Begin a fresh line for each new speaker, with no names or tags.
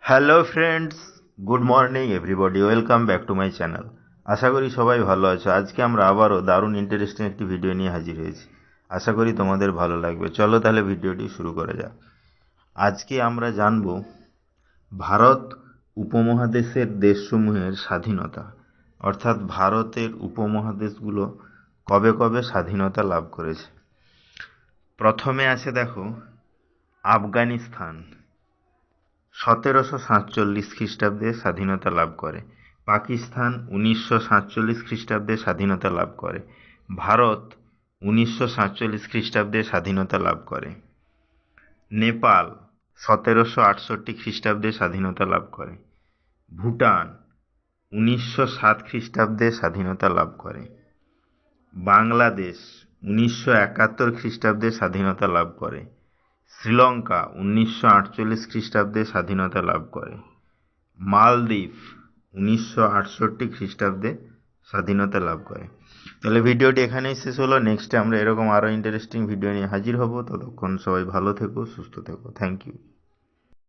Hello friends, good morning everybody, welcome back to my channel. আশা করি সবাই ভালো আছো। আজকে আমরা আবারও দারুণ ইন্টারেস্টিং একটি ভিডিও নিয়ে হাজির হয়েছি। আশা করি তোমাদের ভালো লাগবে। চলো তাহলে ভিডিওটি শুরু করা যাক। আজকে আমরা জানব ভারত উপমহাদেশের দেশসমূহের স্বাধীনতা, অর্থাৎ ভারতের উপমহাদেশগুলো কবে কবে স্বাধীনতা লাভ করেছে। প্রথমে আছে দেখো আফগানিস্তান, 1747 খ্রিস্টাব্দে স্বাধীনতা লাভ করে। পাকিস্তান 1947 খ্রিস্টাব্দে স্বাধীনতা লাভ করে। ভারত 1947 খ্রিস্টাব্দে স্বাধীনতা লাভ করে। নেপাল 1768 খ্রিস্টাব্দে স্বাধীনতা লাভ করে। ভুটান 1907 খ্রিস্টাব্দে স্বাধীনতা লাভ করে। বাংলাদেশ 1971 খ্রিস্টাব্দে স্বাধীনতা লাভ করে। শ্রীলঙ্কা 1948 খ্রিস্টাব্দে স্বাধীনতা লাভ করে। মালদ্বীপ 1968 খ্রিস্টাব্দে স্বাধীনতা লাভ করে। তাহলে ভিডিওটি এখানেই শেষ হলো। নেক্সটে আমরা এরকম আরও ইন্টারেস্টিং ভিডিও নিয়ে হাজির হব। ততক্ষণ সবাই ভালো থেকো, সুস্থ থেকো। Thank you.